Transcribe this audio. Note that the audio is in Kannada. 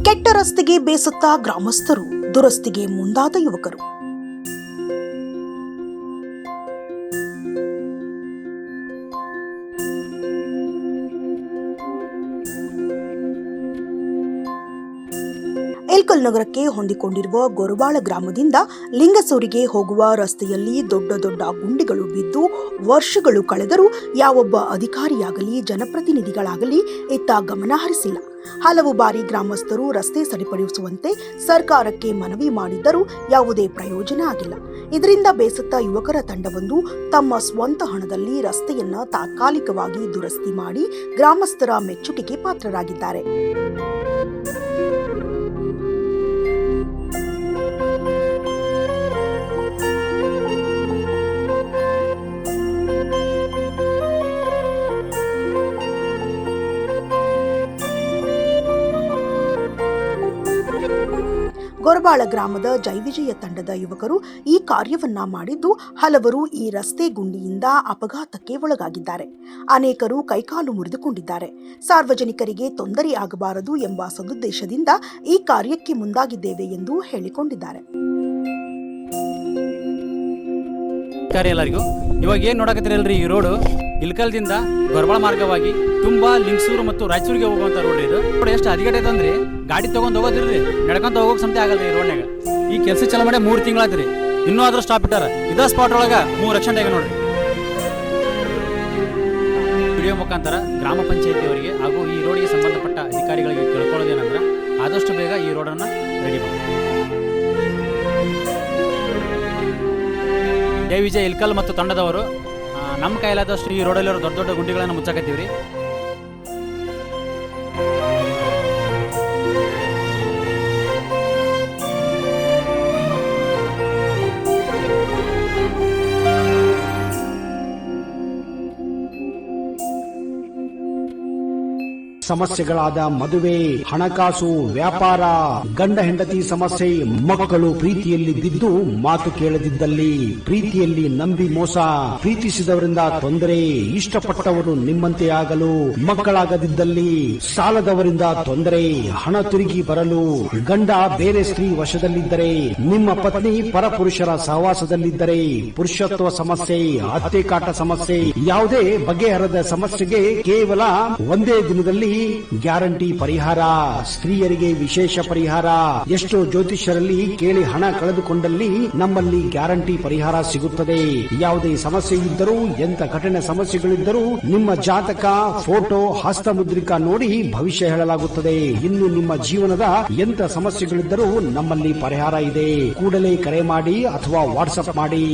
ಕೆಟ್ಟ ರಸ್ತೆಗೆ ಬೇಸತ್ತ ಗ್ರಾಮಸ್ಥರು, ದುರಸ್ತಿಗೆ ಮುಂದಾದ ಯುವಕರು. ಇಳಕಲ್ ನಗರಕ್ಕೆ ಹೊಂದಿಕೊಂಡಿರುವ ಗೊರಬಾಳ ಗ್ರಾಮದಿಂದ ಲಿಂಗಸೂರಿಗೆ ಹೋಗುವ ರಸ್ತೆಯಲ್ಲಿ ದೊಡ್ಡ ದೊಡ್ಡ ಗುಂಡಿಗಳು ಬಿದ್ದು ವರ್ಷಗಳು ಕಳೆದರೂ ಯಾವೊಬ್ಬ ಅಧಿಕಾರಿಯಾಗಲಿ ಜನಪ್ರತಿನಿಧಿಗಳಾಗಲಿ ಇತ್ತ ಗಮನ ಹರಿಸಿಲ್ಲ. ಹಲವು ಬಾರಿ ಗ್ರಾಮಸ್ಥರು ರಸ್ತೆ ಸರಿಪಡಿಸುವಂತೆ ಸರ್ಕಾರಕ್ಕೆ ಮನವಿ ಮಾಡಿದ್ದರೂ ಯಾವುದೇ ಪ್ರಯೋಜನ ಆಗಿಲ್ಲ. ಇದರಿಂದ ಬೇಸತ್ತ ಯುವಕರ ತಂಡವೊಂದು ತಮ್ಮ ಸ್ವಂತ ಹಣದಲ್ಲಿ ರಸ್ತೆಯನ್ನ ತಾತ್ಕಾಲಿಕವಾಗಿ ದುರಸ್ತಿ ಮಾಡಿ ಗ್ರಾಮಸ್ಥರ ಮೆಚ್ಚುಗೆಗೆ ಪಾತ್ರರಾಗಿದ್ದಾರೆ. ಗೊರಬಾಳ ಗ್ರಾಮದ ಜೈವಿಜಯ ತಂಡದ ಯುವಕರು ಈ ಕಾರ್ಯವನ್ನ ಮಾಡಿದ್ದು, ಹಲವರು ಈ ರಸ್ತೆ ಗುಂಡಿಯಿಂದ ಅಪಘಾತಕ್ಕೆ ಒಳಗಾಗಿದ್ದಾರೆ. ಅನೇಕರು ಕೈಕಾಲು ಮುರಿದುಕೊಂಡಿದ್ದಾರೆ. ಸಾರ್ವಜನಿಕರಿಗೆ ತೊಂದರೆಯಾಗಬಾರದು ಎಂಬ ಸದುದ್ದೇಶದಿಂದ ಈ ಕಾರ್ಯಕ್ಕೆ ಮುಂದಾಗಿದ್ದೇವೆ ಎಂದು ಹೇಳಿಕೊಂಡಿದ್ದಾರೆ. ಎಲ್ಲರಿಗೂ ಇವಾಗ ಏನ್ ನೋಡಕತ್ತೀರಲ್ರಿ, ಈ ರೋಡ್ ಇಳಕಲ್ದಿಂದ ಗೊರಬಾಳ ಮಾರ್ಗವಾಗಿ ತುಂಬಾ ಲಿಂಗಸೂರು ಮತ್ತು ರಾಯಚೂರಿಗೆ ಹೋಗುವಂತ ರೋಡ್ ಇದು. ಎಷ್ಟು ಅಧಿಕಟೈತೆ ಅಂದ್ರೆ ಗಾಡಿ ತಗೊಂಡ್ ಹೋಗೋದಿರ್ರಿ, ನಡ್ಕೊಂತ ಹೋಗೋಕ್ ಸಮತೆ ಆಗಲ್ರಿ. ಈ ರೋಡ್ನಾಗ ಈ ಕೆಲಸ ಚಲ ಮಾಡಿ 3 ತಿಂಗಳಾತ್ರಿ, ಇನ್ನೂ ಆದ್ರೂ ಸ್ಟಾಪ್ ಇಟ್ಟಾರ. ಇದ ಸ್ಪಾಟ್ ಒಳಗ 3 ಆಕ್ಸಿಡೆಂಟ್ ಆಗಿ ನೋಡ್ರಿ. ವಿಡಿಯೋ ಮುಖಾಂತರ ಗ್ರಾಮ ಪಂಚಾಯತಿಯವರಿಗೆ ಹಾಗೂ ಈ ರೋಡ್ಗೆ ಸಂಬಂಧಪಟ್ಟ ಅಧಿಕಾರಿಗಳಿಗೆ ಕೇಳ್ಕೊಳ್ಳೋದೇನಂದ್ರ ಆದಷ್ಟು ಬೇಗ ಈ ರೋಡನ್ನ ರೆಡಿ ಮಾಡಿ. ಜೈ ವಿಜಯ್ ಇಳಕಲ್ ಮತ್ತು ತಂಡದವರು ನಮ್ಮ ಕೈಲಾದಷ್ಟು ಈ ರೋಡಲ್ಲಿರೋ ದೊಡ್ಡ ದೊಡ್ಡ ಗುಂಡಿಗಳನ್ನು ಮುಚ್ಚಾಕತ್ತೀವ್ರಿ. ಸಮಸ್ಯೆಗಳಾದ ಮದುವೆ, ಹಣಕಾಸು, ವ್ಯಾಪಾರ, ಗಂಡ ಹೆಂಡತಿ ಸಮಸ್ಯೆ, ಮಕ್ಕಳು ಪ್ರೀತಿಯಲ್ಲಿ ಬಿದ್ದು ಮಾತು ಕೇಳದಿದ್ದಲ್ಲಿ, ಪ್ರೀತಿಯಲ್ಲಿ ನಂಬಿ ಮೋಸ, ಪ್ರೀತಿಸಿದವರಿಂದ ತೊಂದರೆ, ಇಷ್ಟಪಟ್ಟವರು ನಿಮ್ಮಂತೆ ಆಗಲು ಮಕ್ಕಳಾಗದಿದ್ದಲ್ಲಿ, ಸಾಲದವರಿಂದ ತೊಂದರೆ, ಹಣ ತಿರುಗಿ ಬರಲು, ಗಂಡ ಬೇರೆ ಸ್ತ್ರೀ ವಶದಲ್ಲಿದ್ದರೆ, ನಿಮ್ಮ ಪತ್ನಿ ಪರಪುರುಷರ ಸಹವಾಸದಲ್ಲಿದ್ದರೆ, ಪುರುಷತ್ವ ಸಮಸ್ಯೆ, ಅತ್ತೆ ಕಾಟ ಸಮಸ್ಯೆ, ಯಾವುದೇ ಬಗೆಹರದ ಸಮಸ್ಯೆಗೆ ಕೇವಲ ಒಂದೇ ದಿನದಲ್ಲಿ ಗ್ಯಾರಂಟಿ ಪರಿಹಾರ. ಸ್ತ್ರೀಯರಿಗೆ ವಿಶೇಷ ಪರಿಹಾರ. ಎಷ್ಟೋ ಜ್ಯೋತಿಷ್ಯರಲ್ಲಿ ಕೇಳಿ ಹಣ ಕಳೆದುಕೊಂಡಲ್ಲಿ ನಮ್ಮಲ್ಲಿ ಗ್ಯಾರಂಟಿ ಪರಿಹಾರ ಸಿಗುತ್ತದೆ. ಯಾವುದೇ ಸಮಸ್ಯೆ ಇದ್ದರೂ, ಎಂತ ಕಠಿಣ ಸಮಸ್ಯೆಗಳಿದ್ದರೂ ನಿಮ್ಮ ಜಾತಕ, ಫೋಟೋ, ಹಸ್ತಮುದ್ರಿಕಾ ನೋಡಿ ಭವಿಷ್ಯ ಹೇಳಲಾಗುತ್ತದೆ. ಇನ್ನು ನಿಮ್ಮ ಜೀವನದ ಎಂತ ಸಮಸ್ಯೆಗಳಿದ್ದರೂ ನಮ್ಮಲ್ಲಿ ಪರಿಹಾರ ಇದೆ. ಕೂಡಲೇ ಕರೆ ಮಾಡಿ ಅಥವಾ ವಾಟ್ಸ್ಆಪ್ ಮಾಡಿ.